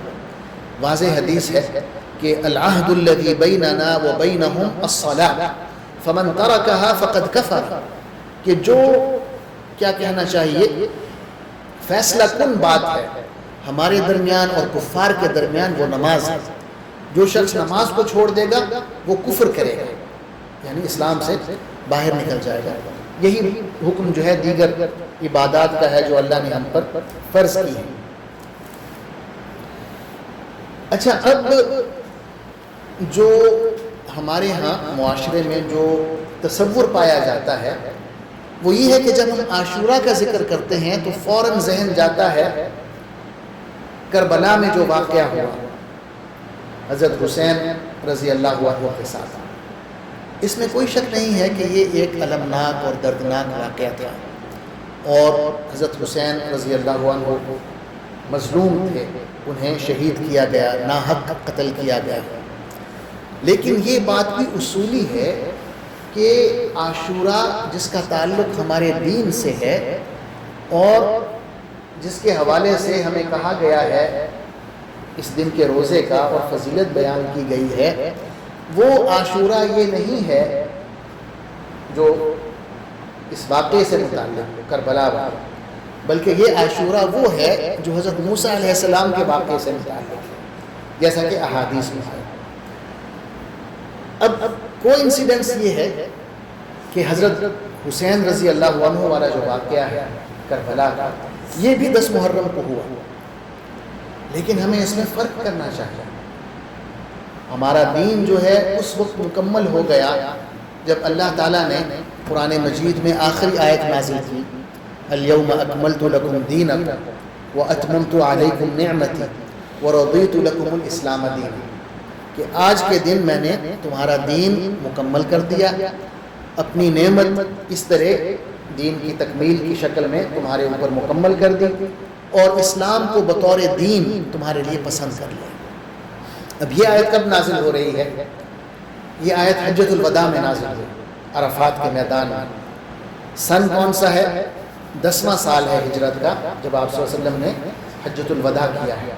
واضح حدیث ہے کہ العہد الذی بیننا وبینہم الصلاۃ فمن ترکہا فقد کفر، کہ جو کیا کہنا چاہیے فیصلہ کن بات ہے ہمارے درمیان اور کفار کے درمیان وہ نماز ہے، جو شخص نماز کو چھوڑ دے گا وہ کفر کرے گا، یعنی اسلام سے باہر نکل جائے گا۔ یہی حکم جو ہے دیگر عبادات کا ہے جو اللہ نے ہم پر فرض کی ہے۔ اچھا، اب جو ہمارے ہاں معاشرے میں جو تصور پایا جاتا ہے وہ یہ ہے کہ جب ہم عاشورہ کا ذکر کرتے ہیں تو فوراً ذہن جاتا ہے کربلا میں جو واقعہ ہوا حضرت حسین رضی اللہ عنہ کے ساتھ۔ اس میں کوئی شک نہیں ہے کہ یہ ایک المناک اور دردناک واقعہ تھا، اور حضرت حسین رضی اللہ عنہ مظلوم تھے، انہیں شہید کیا گیا، ناحق قتل کیا گیا۔ لیکن یہ بات بھی اصولی ہے کہ عاشورہ جس کا تعلق ہمارے دین سے ہے اور جس کے حوالے سے ہمیں کہا گیا ہے اس دن کے روزے کا اور فضیلت بیان کی گئی ہے، وہ عاشورہ یہ نہیں ہے جو اس واقعے سے متعلق کربلا واقعہ، بلکہ یہ عاشورہ وہ ہے جو حضرت موسیٰ علیہ السلام کے واقعے سے متعلق ہے، جیسا کہ احادیث میں ہے۔ اب کوئنسیڈنس یہ ہے کہ حضرت حسین رضی اللہ عنہ والا جو واقعہ ہے کربلا کا، یہ بھی 10 محرم کو ہوا، لیکن ہمیں اس میں فرق کرنا چاہیے۔ ہمارا دین جو ہے اس وقت مکمل ہو گیا جب اللہ تعالیٰ نے قرآن مجید میں آخری آیت نازل کی، اليوم اکملت لکم دینکم واتممت علیکم نعمتی ورضیت لکم الاسلام دینا، کہ آج کے دن میں نے تمہارا دین مکمل کر دیا، اپنی نعمت اس طرح دین کی تکمیل کی شکل میں تمہارے اوپر مکمل کر دی، اور اسلام کو بطور دین تمہارے لیے پسند کر لیا۔ اب یہ آیت کب نازل ہو رہی ہے؟ یہ آیت حجۃ الوداع میں نازل ہوئی، عرفات کے میدان میں۔ سن کون سا ہے؟ 10واں سال ہے ہجرت کا، جب آپ صلی اللہ علیہ وسلم نے حجۃ الوداع کیا ہے۔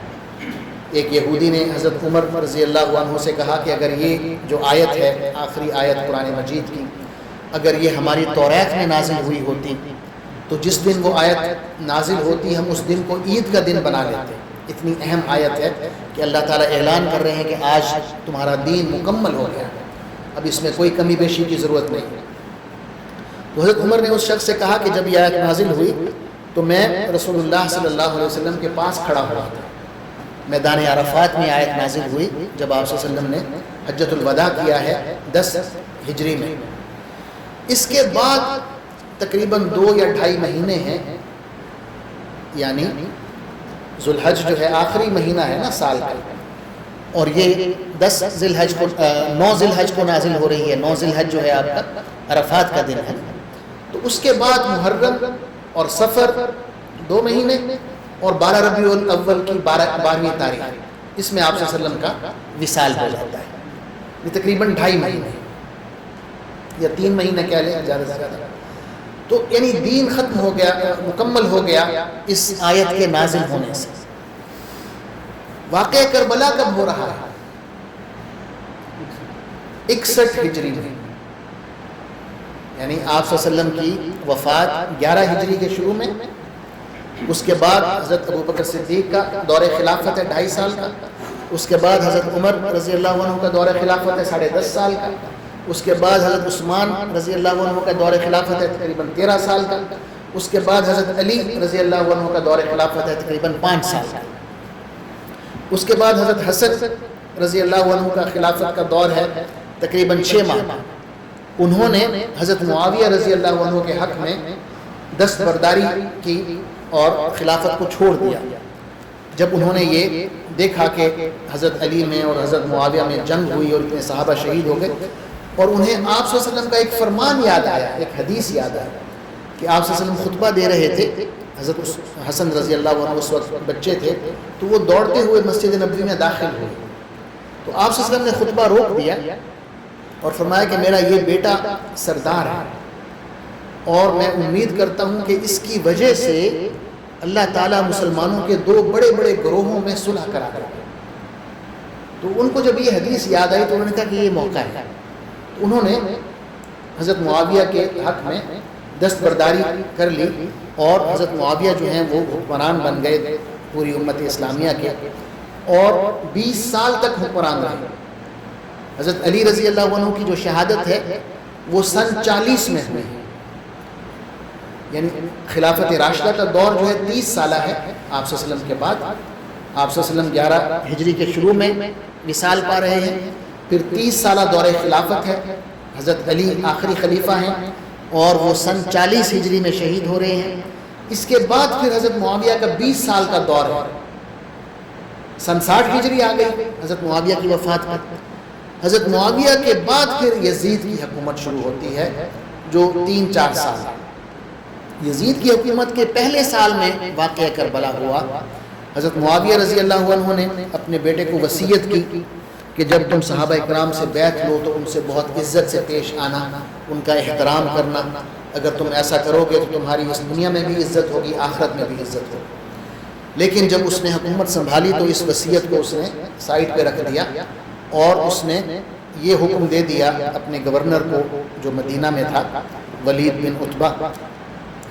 ایک یہودی نے حضرت عمر رضی اللہ عنہ سے کہا کہ اگر یہ جو آیت ہے آخری آیت قرآن مجید کی، اگر یہ ہماری توریت میں نازل ہوئی ہوتی تو جس دن وہ آیت نازل ہوتی ہم اس دن کو عید کا دن بنا لیتے۔ اتنی اہم آیت ہے کہ اللہ تعالیٰ اعلان کر رہے ہیں کہ آج تمہارا دین مکمل ہو گیا، اب اس میں کوئی کمی بیشی کی ضرورت نہیں۔ تو حضرت عمر نے اس شخص سے کہا کہ جب یہ آیت نازل ہوئی تو میں رسول اللہ صلی اللہ علیہ وسلم کے پاس کھڑا ہوا تھا، میدان عرفات میں آیت نازل ہوئی جب آپ صلی اللہ علیہ وسلم نے حجۃ الوداع کیا ہے 10 ہجری میں۔ اس کے بعد تقریباً 2 یا 2.5 مہینے ہیں، یعنی ذوالحج جو ہے آخری مہینہ ہے نا سال کا، اور یہ 9 ذی الحج کو نازل ہو رہی ہے۔ 9 ذی الحج جو ہے آپ کا عرفات کا دن ہے، تو اس کے بعد محرم اور سفر 2 مہینے، اور 12 ربیع الاول کی 12ویں تاریخ، اس میں آپ صلی اللہ علیہ وسلم کا وصال ہو جاتا ہے۔ یہ تقریباً 2.5 مہینے یا 3 مہینے کہہ لیں زیادہ سے زیادہ، تو یعنی دین ختم ہو گیا، مکمل ہو گیا اس آیت کے نازل ہونے سے۔ واقعہ کربلا کب ہو رہا ہے؟ 61 ہجری میں، یعنی آپ صلی اللہ علیہ وسلم کی وفات 11 ہجری کے شروع میں، اس کے بعد حضرت ابوبکر صدیق کا دور خلافت ہے 2.5 سال کا، اس کے بعد حضرت عمر رضی اللہ عنہ کا دور خلافت ہے 10.5 سال کا، اس کے بعد حضرت عثمان رضی اللہ عنہ کا دور خلافت ہے تقریباً 13 سال کا، اس کے بعد حضرت علی رضی اللہ عنہ کا دور خلافت ہے تقریباً 5 سال کا، اس کے بعد حضرت حسن رضی اللہ عنہ کا خلافت کا دور ہے تقریباً 6 ماہ کا۔ انہوں نے حضرت معاویہ رضی اللہ عنہ کے حق میں دستبرداری کی اور خلافت کو چھوڑ دیا، جب انہوں نے یہ دیکھا کہ حضرت علی میں اور حضرت معاویہ میں جنگ ہوئی اور اتنے صحابہ شہید ہو گئے، اور انہیں آپ صلی اللہ علیہ وسلم کا ایک فرمان یاد آیا، ایک حدیث یاد آیا کہ آپ صلی اللہ علیہ وسلم خطبہ دے رہے تھے، حضرت حسن رضی اللہ عنہ اس وقت بچے تھے، تو وہ دوڑتے ہوئے مسجد نبوی میں داخل ہوئے، تو آپ صلی اللہ علیہ وسلم نے خطبہ روک دیا اور فرمایا کہ میرا یہ بیٹا سردار ہے، اور میں امید کرتا ہوں کہ اس کی وجہ سے اللہ تعالیٰ مسلمانوں کے 2 بڑے بڑے گروہوں میں صلح کرا دے۔ تو ان کو جب یہ حدیث یاد آئی تو انہوں نے کہا کہ یہ موقع ہے، تو انہوں نے حضرت معاویہ کے حق میں دستبرداری کر لی، اور حضرت معاویہ جو ہیں وہ حکمران بن گئے پوری امت اسلامیہ کے، اور 20 سال تک حکمران رہے۔ حضرت علی رضی اللہ عنہ کی جو شہادت ہے وہ سن 40 میں ہوئی، یعنی خلافت راشدہ کا دور جو ہے 30 سالہ ہے آپ صلی اللہ علیہ وسلم کے بعد۔ آپ صلی اللہ علیہ وسلم 11 ہجری کے شروع میں وصال پا رہے ہیں، پھر 30 سالہ دور خلافت ہے، حضرت علی آخری خلیفہ ہیں اور وہ سن 40 ہجری میں شہید ہو رہے ہیں۔ اس کے بعد پھر حضرت معاویہ کا 20 سال کا دور ہے، سن 60 ہجری آ گئی حضرت معاویہ کی وفات پر۔ حضرت معاویہ کے بعد پھر یزید کی حکومت شروع ہوتی ہے جو 3-4 سال۔ یزید کی حکومت کے پہلے سال میں واقعہ کربلا ہوا۔ حضرت معاویہ رضی اللہ عنہ نے اپنے بیٹے کو وصیت کی کہ جب تم صحابہ اکرام سے بیعت لو تو ان سے بہت عزت سے پیش آنا، ان کا احترام کرنا، اگر تم ایسا کرو گے تو تمہاری اس دنیا میں بھی عزت ہوگی، آخرت میں بھی عزت ہوگی۔ لیکن جب اس نے حکومت سنبھالی تو اس وصیت کو اس نے سائڈ پہ رکھ دیا اور اس نے یہ حکم دے دیا اپنے گورنر کو جو مدینہ میں تھا، ولید بن عتبہ،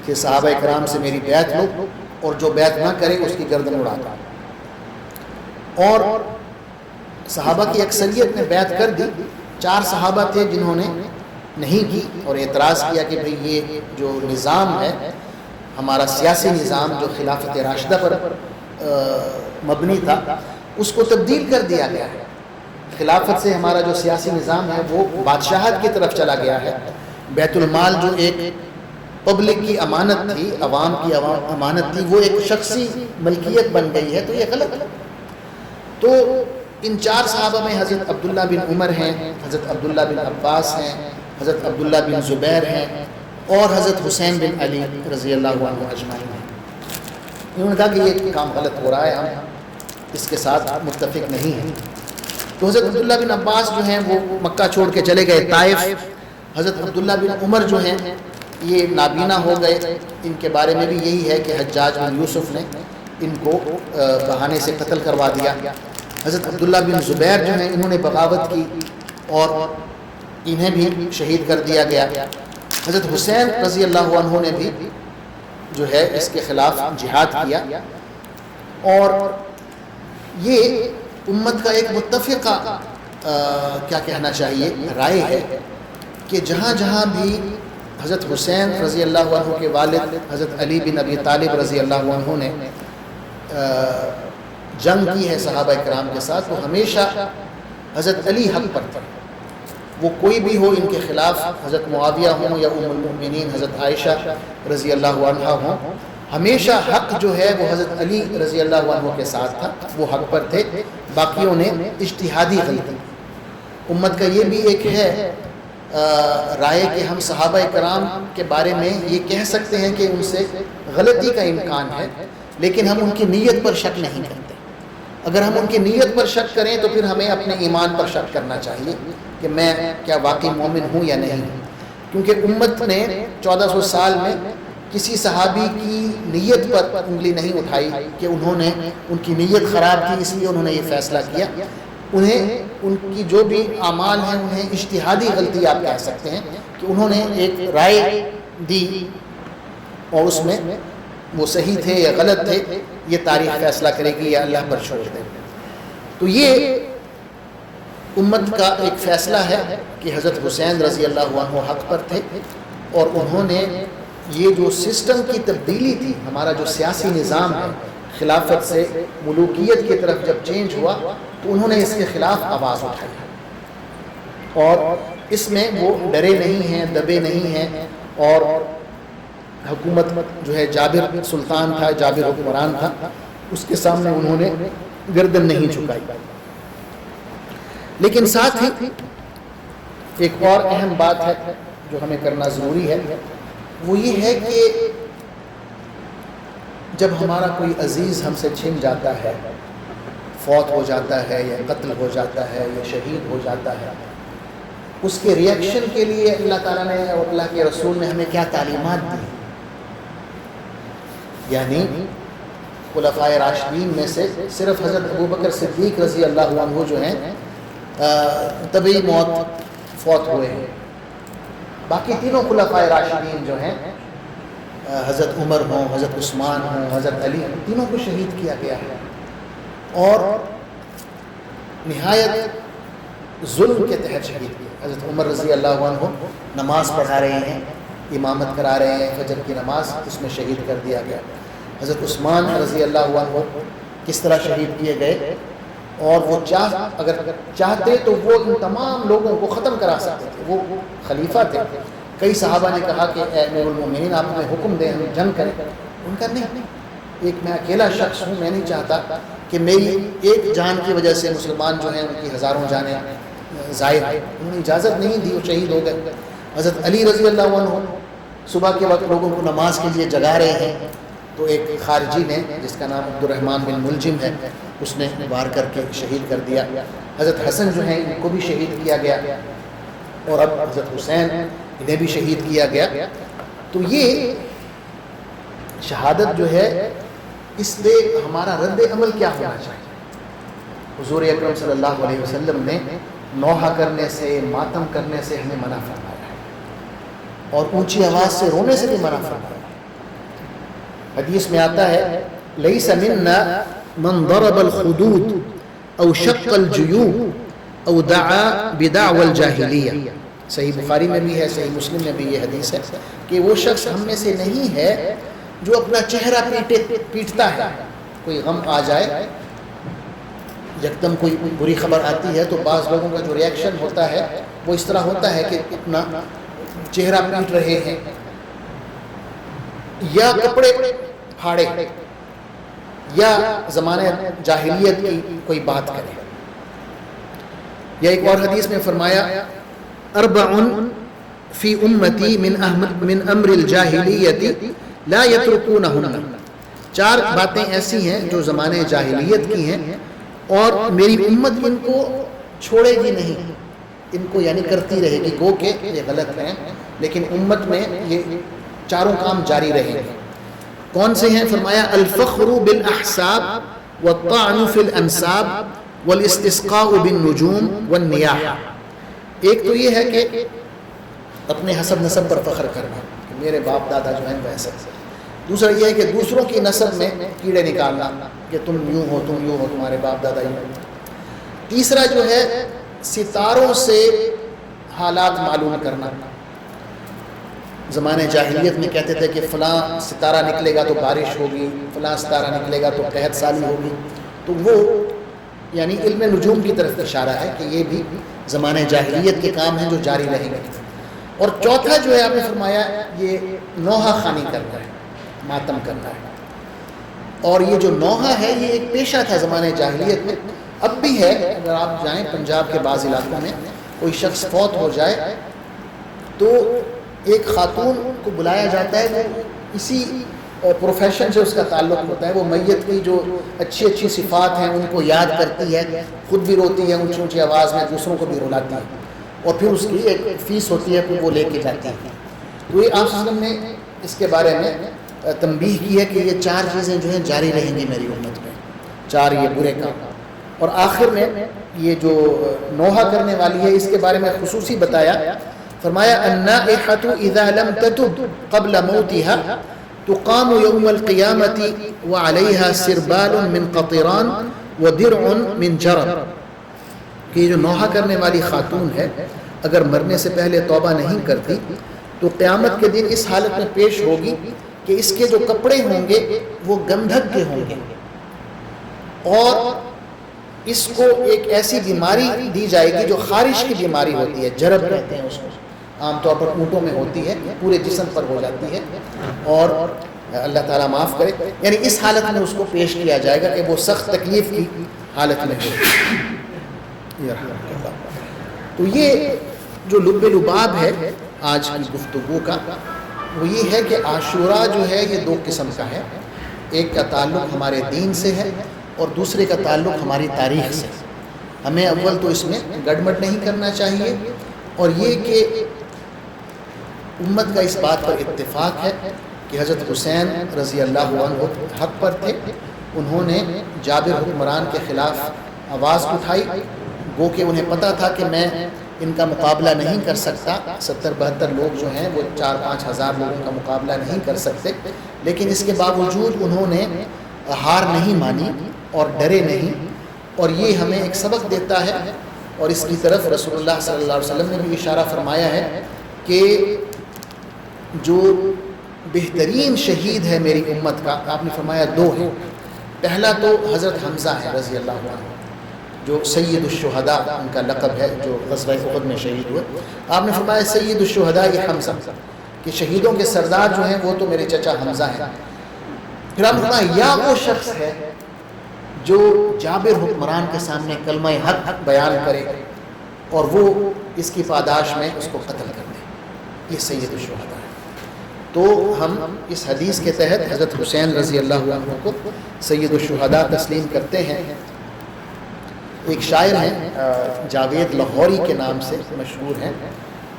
کہ صحابہ اکرام سے میری بیعت لو اور جو بیعت نہ کرے اس کی گردن اڑا دو۔ اور صحابہ کی اکثریت نے بیعت کر دی۔ 4 صحابہ تھے جنہوں نے نہیں کی اور اعتراض کیا کہ بھئی یہ جو نظام ہے ہمارا سیاسی نظام جو خلافت راشدہ پر مبنی تھا اس کو تبدیل کر دیا گیا ہے، خلافت سے ہمارا جو سیاسی نظام ہے وہ بادشاہت کی طرف چلا گیا ہے، بیت المال جو ایک پبلک کی امانت تھی، عوام کی امانت تھی، وہ ایک شخصی ملکیت بن گئی ہے، تو یہ غلط ہے۔ تو ان 4 صحابہ میں حضرت عبداللہ بن عمر ہیں، حضرت عبداللہ بن عباس ہیں، حضرت عبداللہ بن زبیر ہیں اور حضرت حسین بن علی رضی اللہ عنہ اجمعین ہیں۔ انہوں نے کہا کہ یہ کام غلط ہو رہا ہے، ہم اس کے ساتھ متفق نہیں ہیں۔ تو حضرت عبداللہ بن عباس جو ہیں وہ مکہ چھوڑ کے چلے گئے طائف۔ حضرت عبداللہ بن عمر جو ہیں یہ نابینا ہو گئے، ان کے بارے میں بھی یہی ہے کہ حجاج بن یوسف نے ان کو بہانے سے قتل کروا دیا۔ حضرت عبداللہ بن زبیر جو ہیں انہوں نے بغاوت کی اور انہیں بھی شہید کر دیا گیا۔ حضرت حسین رضی اللہ عنہ نے بھی جو ہے اس کے خلاف جہاد کیا، اور یہ امت کا ایک متفقہ کیا کہنا چاہیے رائے ہے کہ جہاں جہاں بھی حضرت حسین رضی اللہ عنہ کے والد حضرت علی بن ابی طالب رضی اللہ عنہ نے جنگ کی ہے صحابہ کرام کے ساتھ، وہ ہمیشہ حضرت علی حق پر تھے، وہ کوئی بھی ہو ان کے خلاف، حضرت معاویہ ہوں یا ام المؤمنین حضرت عائشہ رضی اللہ عنہ ہوں، ہمیشہ حق جو ہے وہ حضرت علی رضی اللہ عنہ کے ساتھ تھا، وہ حق پر تھے، باقیوں نے اجتہادی غلطی۔ امت کا یہ بھی ایک ہے رائے کہ ہم صحابہ کرام کے بارے میں یہ کہہ سکتے ہیں کہ ان سے غلطی کا امکان ہے، لیکن ہم ان کی نیت پر شک نہیں کرتے۔ اگر ہم ان کی نیت پر شک کریں تو پھر ہمیں اپنے ایمان پر شک کرنا چاہیے کہ میں کیا واقعی مومن ہوں یا نہیں، کیونکہ امت نے 1400 سال میں کسی صحابی کی نیت پر انگلی نہیں اٹھائی کہ انہوں نے ان کی نیت خراب کی اس لیے انہوں نے یہ فیصلہ کیا۔ انہیں ان کی جو بھی اعمال ہیں انہیں اجتہادی غلطی آپ کہہ سکتے ہیں کہ انہوں نے ایک رائے دی اور اس میں وہ صحیح تھے یا غلط تھے یہ تاریخ فیصلہ کرے گی یا اللہ پر چھوڑ دے۔ تو یہ امت کا ایک فیصلہ ہے کہ حضرت حسین رضی اللہ عنہ حق پر تھے، اور انہوں نے یہ جو سسٹم کی تبدیلی تھی، ہمارا جو سیاسی نظام ہے خلافت سے ملوکیت کی طرف جب چینج ہوا تو انہوں نے اس کے خلاف آواز اٹھائی، اور اس میں وہ ڈرے نہیں ہیں، دبے نہیں ہیں، اور حکومت جو ہے جابر سلطان تھا، جابر حکمران تھا، اس کے سامنے انہوں نے گردن نہیں جھکائی۔ لیکن ساتھ ہی ایک اور اہم بات ہے جو ہمیں کرنا ضروری ہے، وہ یہ ہے کہ جب ہمارا کوئی عزیز ہم سے چھن جاتا ہے، فوت ہو جاتا ہے یا قتل ہو جاتا ہے یا شہید ہو جاتا ہے، اس کے ریئیکشن کے لیے اللہ تعالیٰ نے اور اللہ کے رسول نے ہمیں کیا تعلیمات دی؟ یعنی خلفائے راشدین میں سے صرف حضرت ابوبکر صدیق رضی اللہ عنہ جو ہیں طبعی موت فوت ہوئے ہیں، باقی تینوں خلفائے راشدین جو ہیں حضرت عمر ہوں، حضرت عثمان ہوں، حضرت علی ہوں، تینوں کو شہید کیا گیا ہے۔ اور نہایت ظلم کے تحت شہید کیا۔ حضرت عمر رضی اللہ عنہ نماز پڑھا رہے ہیں، امامت کرا رہے ہیں فجر کی نماز، اس میں شہید کر دیا گیا۔ حضرت عثمان رضی اللہ عنہ کس طرح شہید کیے گئے، اور وہ اگر چاہتے تو وہ ان تمام لوگوں کو ختم کرا سکتے تھے، وہ خلیفہ تھے۔ کئی صحابہ نے کہا کہ اے امیر المومنین آپ ہمیں حکم دیں، ہم جنگ کریں۔ ان کا نہیں، ایک میں اکیلا شخص ہوں، میں نہیں چاہتا کہ میری ایک جان کی وجہ سے مسلمان جو ہیں ان کی ہزاروں جانیں ضائع۔ انہوں نے اجازت نہیں دی، وہ شہید ہو گئے۔ حضرت علی رضی اللہ عنہ صبح کے وقت لوگوں کو نماز کے لیے جگا رہے ہیں، تو ایک خارجی نے جس کا نام عبد الرحمن بن ملجم ہے، اس نے وار کر کے شہید کر دیا۔ حضرت حسن جو ہیں ان کو بھی شہید کیا گیا، اور اب حضرت حسین انہیں بھی شہید کیا گیا۔ تو یہ شہادت جو ہے، اس پہ ہمارا رد عمل کیا ہونا چاہیے؟ حضور اکرم صلی اللہ علیہ وسلم نے نوحہ کرنے سے، ماتم کرنے سے ہمیں منع فرمایا ہے، اور اونچی آواز سے رونے سے بھی منع فرمایا ہے۔ حدیث میں آتا ہے لیس منا من ضرب الخدود او شق الجیوب او دعا بدعوى الجاہلیہ۔ صحیح بخاری میں بھی ہے، صحیح مسلم میں بھی یہ حدیث ہے کہ وہ شخص ہم میں سے نہیں ہے جو اپنا چہرہ پیٹتا ہے۔ کوئی غم آ جائے، یکدم کوئی بری خبر آتی ہے، تو بعض لوگوں کا جو ریئیکشن ہوتا ہے وہ اس طرح ہوتا ہے کہ اپنا چہرہ پیٹ رہے ہیں، یا کپڑے پھاڑے، یا زمانہ جاہلیت کی کوئی بات کرے۔ یا ایک اور حدیث میں فرمایا اربع فی امتی من امر الجاہلیت لا یترکونہن۔ 4 باتیں ایسی ہیں جو زمانے جاہلیت کی ہیں، اور میری امت ان کو چھوڑے گی نہیں، ان کو یعنی کرتی رہے گی۔ گو کہ یہ غلط ہیں، لیکن امت میں یہ 4 کام جاری رہیں گے۔ کون سے ہیں؟ فرمایا الفخر بالاحساب والطعن فی الانساب والاستسقاء بالنجوم والنیاح۔ ایک تو یہ ہے کہ اپنے حسب نسب پر فخر کرنا کہ میرے باپ دادا جو ہیں ویسے۔ دوسرا یہ ہے کہ دوسروں کی نسب میں کیڑے نکالنا کہ تم یوں ہو، تم یوں ہو، تمہارے باپ دادا یوں ہو۔ تیسرا جو ہے ستاروں سے حالات معلوم کرنا۔ زمانے جاہلیت میں کہتے تھے کہ فلاں ستارہ نکلے گا تو بارش ہوگی، فلاں ستارہ نکلے گا تو قحط سالی ہوگی، تو وہ یعنی علم نجوم کی طرف اشارہ ہے کہ یہ بھی زمانے جاہلیت کے کام ہیں جو جاری رہیں گے۔ اور چوتھا جو ہے آپ نے فرمایا یہ نوحہ خوانی کرنا ہے، ماتم کرنا ہے۔ اور یہ جو نوحہ ہے یہ ایک پیشہ تھا زمانے جاہلیت میں، اب بھی ہے۔ اگر آپ جائیں پنجاب کے بعض علاقوں میں، کوئی شخص فوت ہو جائے تو ایک خاتون کو بلایا جاتا ہے، وہ اسی پروفیشن سے اس کا تعلق ہوتا ہے، وہ میت کی جو اچھی اچھی صفات ہیں ان کو یاد کرتی ہے، خود بھی روتی ہے اونچی اونچی آواز میں، دوسروں کو بھی رلاتی ہے، اور پھر اس کی ایک فیس ہوتی ہے، پھر وہ لے کے جاتی ہے۔ تو یہ آپ وسلم نے اس کے بارے میں تنبیہ کی ہے کہ یہ 4 چیزیں جو ہیں جاری رہیں گی میری امت میں، 4 یہ برے کام۔ اور آخر میں یہ جو نوحہ کرنے والی ہے اس کے بارے میں خصوصی بتایا، فرمایا النائحۃ اذا لم تتب قبل موتها تقام یوم القیامۃ وعلیہا سربال من قطران ودرع من جرب، کہ یہ جو نوحہ کرنے والی خاتون ہے اگر مرنے سے پہلے توبہ نہیں کرتی تو قیامت کے دن اس حالت میں پیش ہوگی کہ اس کے جو کپڑے ہوں گے وہ گندھک کے ہوں گے، اور اس کو ایک ایسی بیماری دی جائے گی جو خارش کی بیماری ہوتی ہے، جرب کہتے ہیں اس کو، عام طور پر اونٹوں میں ہوتی ہے، پورے جسم پر ہو جاتی ہے، اور اللہ تعالیٰ معاف کرے، یعنی اس حالت میں اس کو پیش کیا جائے گا کہ وہ سخت تکلیف کی حالت میں ہو۔ تو یہ جو لب لباب ہے آج کی گفتگو کا، وہ یہ ہے کہ عاشوراء جو ہے یہ 2 قسم کا ہے، ایک کا تعلق ہمارے دین سے ہے اور دوسرے کا تعلق ہماری تاریخ سے۔ ہمیں اول تو اس میں گڑبڑ نہیں کرنا چاہیے، اور یہ کہ امت کا اس بات پر اتفاق ہے کہ حضرت حسین رضی اللہ عنہ حق پر تھے، انہوں نے جابر حکمران کے خلاف آواز اٹھائی، گو کہ انہیں پتہ تھا کہ میں ان کا مقابلہ نہیں کر سکتا، 70-72 لوگ جو ہیں وہ 4-5 ہزار لوگوں کا مقابلہ نہیں کر سکتے، لیکن اس کے باوجود انہوں نے ہار نہیں مانی اور ڈرے نہیں، اور یہ ہمیں ایک سبق دیتا ہے، اور اس کی طرف رسول اللہ صلی اللہ علیہ وسلم نے بھی اشارہ فرمایا ہے کہ جو بہترین شہید ہے میری امت کا، آپ نے فرمایا دو ہیں۔ پہلا تو حضرت حمزہ ہے رضی اللہ عنہ، جو سید الشہداء ان کا لقب ہے، جو غزوہ احد میں شہید ہوئے۔ آپ نے فرمایا سید الشہداء حمزہ، کہ شہیدوں کے سردار جو ہیں وہ تو میرے چچا حمزہ ہیں۔ پھر آپ نے فرمایا یا وہ شخص ہے جو جابر حکمران کے سامنے کلمہ حق بیان کرے اور وہ اس کی پاداش میں اس کو قتل کر دے، یہ سید الشہداء ہے۔ تو ہم اس حدیث کے تحت حضرت حسین رضی اللہ عنہ کو سید الشہداء تسلیم کرتے ہیں۔ ایک شاعر ہیں جاوید لاہوری کے نام سے مشہور ہیں،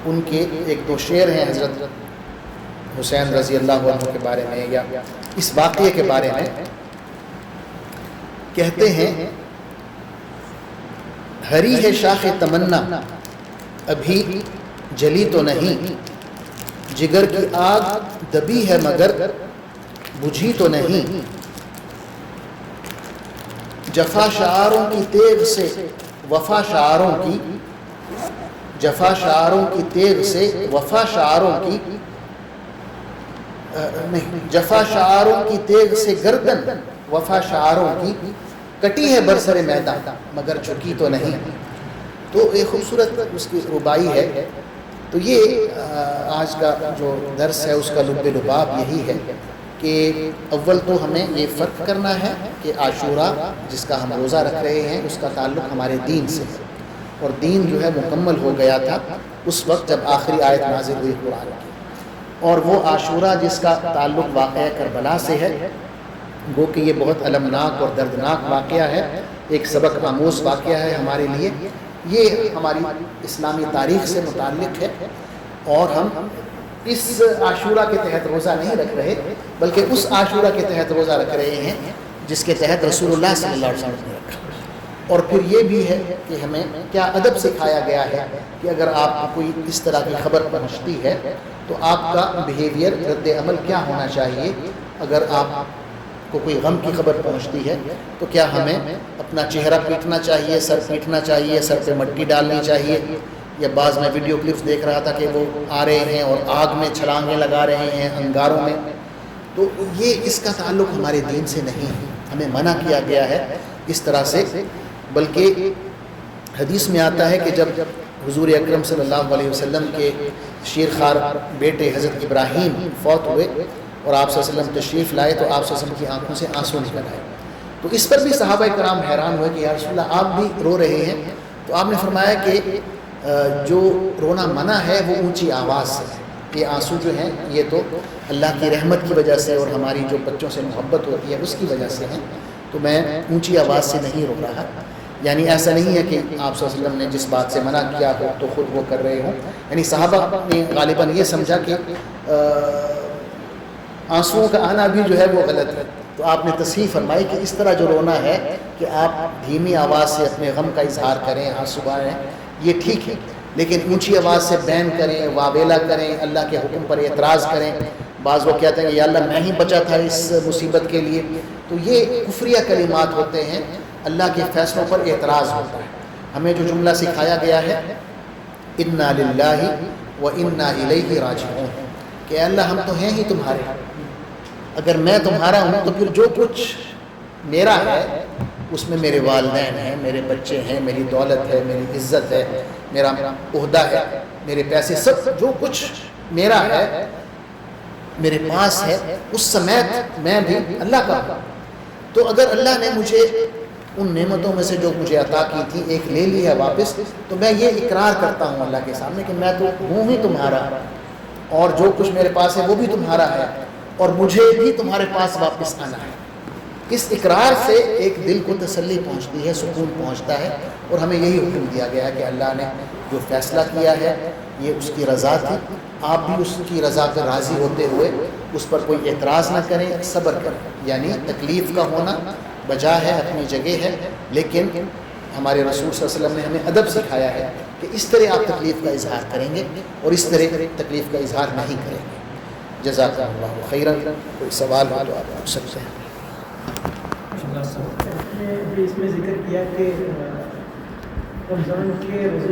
ان کے ایک دو شعر ہیں حضرت حسین رضی اللہ عنہ کے بارے میں یا اس واقعے کے بارے میں۔ کہتے ہیں ہری ہے شاخ تمنا ابھی جلی تو نہیں، جگر کی آگ دبی ہے مگر بجھی تو نہیں، جفا شعاروں کی تیغ سے وفا شعاروں کی، جفا شعاروں کی تیغ سے وفا شعاروں کی نہیں، جفا شعاروں کی تیغ سے گردن وفا شعاروں کی، کٹی ہے برسر میدان مگر جھکی تو نہیں۔ تو ایک خوبصورت اس کی ربائی ہے۔ تو یہ آج کا جو درس ہے اس کا لب لباب یہی ہے کہ اول تو ہمیں یہ فرق کرنا ہے کہ عاشورہ جس کا ہم روزہ رکھ رہے ہیں اس کا تعلق ہمارے دین سے ہے، اور دین جو ہے مکمل ہو گیا تھا اس وقت جب آخری آیت نازل ہوئی قرآن کی، اور وہ عاشورہ جس کا تعلق واقعہ کربلا سے ہے، گو کہ یہ بہت المناک اور دردناک واقعہ ہے، ایک سبق آموز واقعہ ہے ہمارے لیے۔ یہ ہماری اسلامی تاریخ سے متعلق ہے، اور ہم اس عاشورہ کے تحت روزہ نہیں رکھ رہے بلکہ اس عاشورہ کے تحت روزہ رکھ رہے ہیں جس کے تحت رسول اللہ صلی اللہ علیہ وسلم نے رکھا۔ اور پھر یہ بھی ہے کہ ہمیں کیا ادب سکھایا گیا ہے کہ اگر آپ کو کوئی اس طرح کی خبر پہنچتی ہے تو آپ کا بیہیویئر، رد عمل کیا ہونا چاہیے۔ اگر آپ کو کوئی غم کی خبر پہنچتی ہے تو کیا ہمیں اپنا چہرہ پیٹنا چاہیے، سر پیٹنا چاہیے، سر پہ مٹی ڈالنی چاہیے، یا بعض میں ویڈیو کلپس دیکھ رہا تھا کہ وہ آ رہے ہیں اور آگ میں چھلانگیں لگا رہے ہیں انگاروں میں، تو یہ اس کا تعلق ہمارے دین سے نہیں ہے، ہمیں منع کیا گیا ہے اس طرح سے۔ بلکہ حدیث میں آتا ہے کہ جب حضور اکرم صلی اللہ علیہ وسلم کے شیرخوار بیٹے حضرت ابراہیم فوت ہوئے اور آپ صلی اللہ علیہ وسلم تشریف لائے تو آپ صلی اللہ علیہ وسلم کی آنکھوں سے آنسو نکل آئے، تو اس پر بھی صحابہ کرام حیران ہوئے کہ یا رسول اللہ آپ بھی رو رہے ہیں، تو آپ نے فرمایا کہ جو رونا منع ہے وہ اونچی آواز سے ہے، یہ آنسو جو ہیں یہ تو اللہ کی رحمت کی وجہ سے اور ہماری جو بچوں سے محبت ہوتی ہے اس کی وجہ سے ہیں، تو میں اونچی آواز سے نہیں رو رہا۔ یعنی ایسا نہیں ہے کہ آپ صلی اللہ علیہ وسلم نے جس بات سے منع کیا ہو تو خود وہ کر رہے ہوں، یعنی صحابہ نے غالباً یہ سمجھا کہ آنسوؤں کا آنا بھی جو ہے وہ غلط ہے، تو آپ نے تصحیح فرمائی کہ اس طرح جو رونا ہے کہ آپ دھیمی آواز سے اپنے غم کا اظہار کریں، آنسو بہائیں، یہ ٹھیک ہے، لیکن اونچی آواز سے بین کریں، واویلا کریں، اللہ کے حکم پر اعتراض کریں، بعض وہ کہتے ہیں کہ یا اللہ میں ہی بچا تھا اس مصیبت کے لیے، تو یہ کفریہ کلمات ہوتے ہیں، اللہ کے فیصلوں پر اعتراض ہوتا ہے۔ ہمیں جو جملہ سکھایا گیا ہے انا للہ و انا الیہ راجعون، کہ اللہ ہم تو ہیں ہی تمہارے، اگر میں تمہارا ہوں تو پھر جو کچھ میرا ہے اس میں میرے والدین ہیں، میرے بچے ہیں، میری دولت ہے، میری عزت ہے، میرا عہدہ ہے، میرے پیسے، سب جو کچھ میرا ہے میرے پاس ہے، اس سمیت میں بھی اللہ کا ہوں۔ تو اگر اللہ نے مجھے ان نعمتوں میں سے جو مجھے عطا کی تھی ایک لے لی ہے واپس، تو میں یہ اقرار کرتا ہوں اللہ کے سامنے کہ میں تو ہوں ہی تمہارا، اور جو کچھ میرے پاس ہے وہ بھی تمہارا ہے، اور مجھے بھی تمہارے پاس واپس آنا ہے۔ اس اقرار سے ایک دل کو تسلی پہنچتی ہے، سکون پہنچتا ہے، اور ہمیں یہی حکم دیا گیا ہے کہ اللہ نے جو فیصلہ کیا ہے یہ اس کی رضا تھی، آپ بھی اس کی رضا پر راضی ہوتے ہوئے اس پر کوئی اعتراض نہ کریں، صبر کریں، یعنی تکلیف کا ہونا بجا ہے، اپنی جگہ ہے، لیکن ہمارے رسول صلی اللہ علیہ وسلم نے ہمیں ادب سکھایا ہے کہ اس طرح آپ تکلیف کا اظہار کریں گے اور اس طرح تکلیف کا اظہار نہیں کریں گے۔ جزاک اللہ خیرا۔ کوئی سوال ہو تو آپ پوچھ سکتے ہیں۔
نے ابھی اس میں ذکر کیا کہ رمضان کے روزے